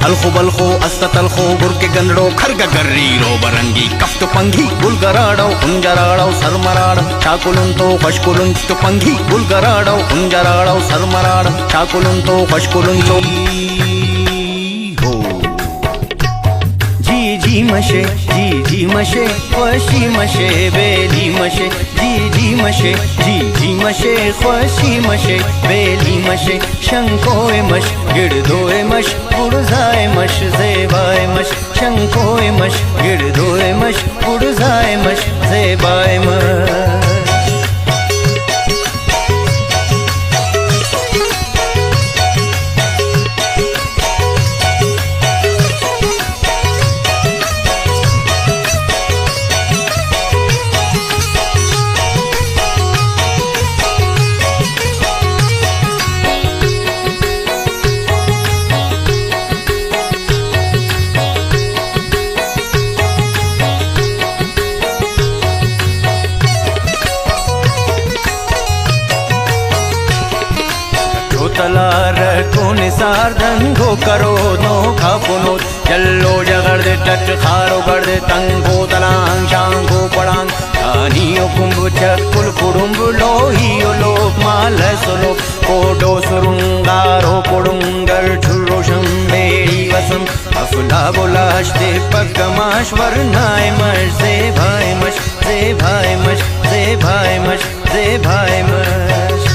अलखो बलखो अस्ततलखो बुरके गंडो खरग गर्रीरो बरंगी कफ्त पंगी गुलगराड़ो कुंजराड़ो सरमराड़ चाकुलुंतो खशकुलुंतो पंगी गुलगराड़ो कुंजराड़ो सरमराड़ चाकुलुंतो खशकुलुंतो जी मशे ख्वाशी मशे बेली मशे जी मशे ख्वाशी मशे बेली मशे शंकोए मश गिरदोए मश उड़जाए मश ज़ेबाए मश शंकोए मश गिरदोए मश उड़जाए मश ज़ेबाए मश तलार को निसार धंधो करो नोखा पुनो चलो जगड़ दे टट खारो गड़ दे तंगो तलांग शांगो पड़ांग आनियो कुंभ चकुल कुडुंब लोहियो लोक माल सोलो कोडो सुरुंगारो कुडुंगर छुरो शंबेड़ी वसम अफला बोलाश्ते पकमाश वरनाए मश से भाई मश से भाई मश से भाई मश से भाई मश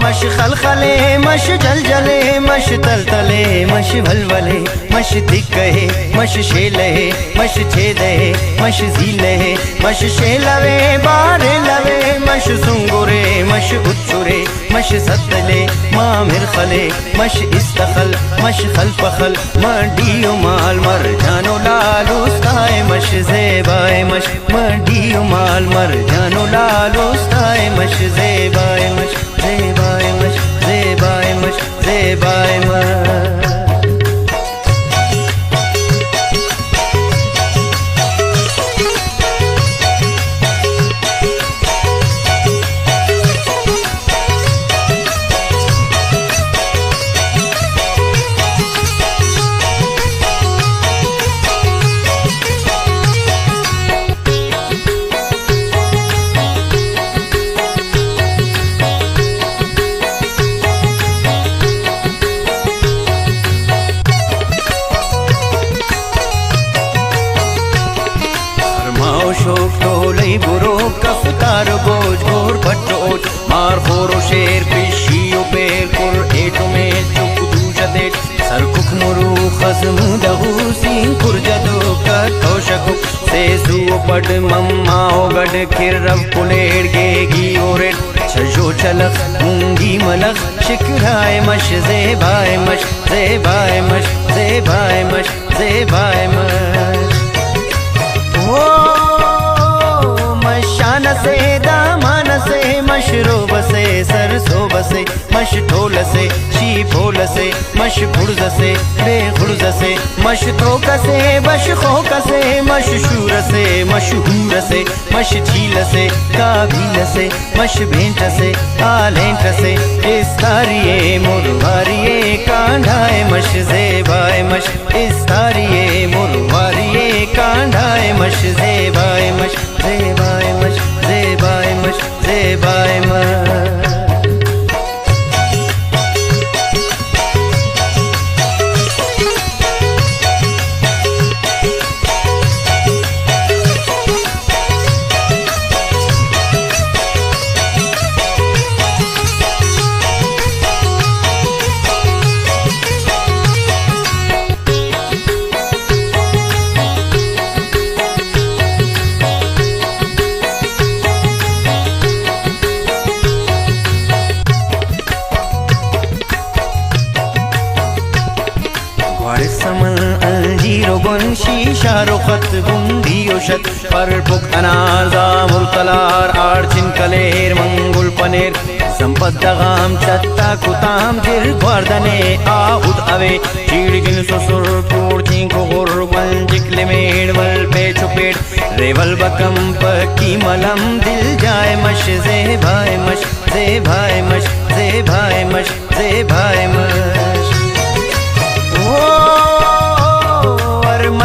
मश खलखले मश जलजले मश तलतले मश भलवले मश दिक्कहे मश शेले मश छेदे मश झीले मश शेलवे बारे लवे मश सुंगुरे मश उत्सुरे मश सतले मामिर खले मश इस्तखल मश खलपखल मडियो माल मर जानो लालू स्ताए मश ज़ेबाए मश मडियो माल मर जानो लालू स्ताए मश ज़ेबाए मश ज़ेबाए मश ज़ेबाए मश ज़ेबाए मश शोक टोलई बुरो कफ्तार बोझ घोर भट्टोज मार खोरो शेर पिशियो पेर कुर एटो में चुक दूजदे सरकुख मुरु खजमु दहु सिंह कुरजदो कथोशकुक से सुओ पड मम्माओ गड खिरव कुलेड़ गेगी ओरेट छजो चलख मुंगी मलख शिकराए मश ज़ेबाए मश ज़ेबाए मश ज़ेबाए मश ज़ेबाए मश शान से दामान से मशरूब से सरसो बसे मश ढोल से शी भोल से मश गुर्ज से बेगुर्ज से मश थोक से बश खोक से मश शूर से मशहूर से मश झील से काबिल से मश भेंट से आलेंट से इस्तारिये मुरवारिये कांढाए मश ज़ेबाए मश इस्तारिये मुरवारिये कांढाए मश ज़ेबाए मश ज़ेबाए मश ज़ेबाए मश ज़ेबाए मश समल अलजीरो बंशी शारो खत बुंदियो शत पर बुक अनार जामुल तलार आर्चिन कलेर मंगुल पनेर संपदगाम चत्ता कुताम जिर guardane ahud ave chirgin susur kurtin ko gorwal jikle med wal pe chupet reval bakam ki malam dil jaye mash ze bhai mash ze bhai mash ze bhai mash ze bhai mash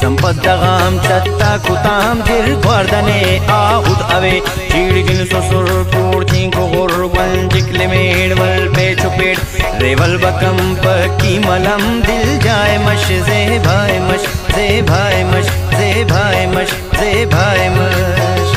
संपदगाम चत्ता कुताम जिर guardane ahud ave chirgin susur kurtin ko gorwal jikle med wal pe chupet reval bakam ki malam dil jaye mash ze bhai mash ze bhai mash ze bhai mash ze bhai mash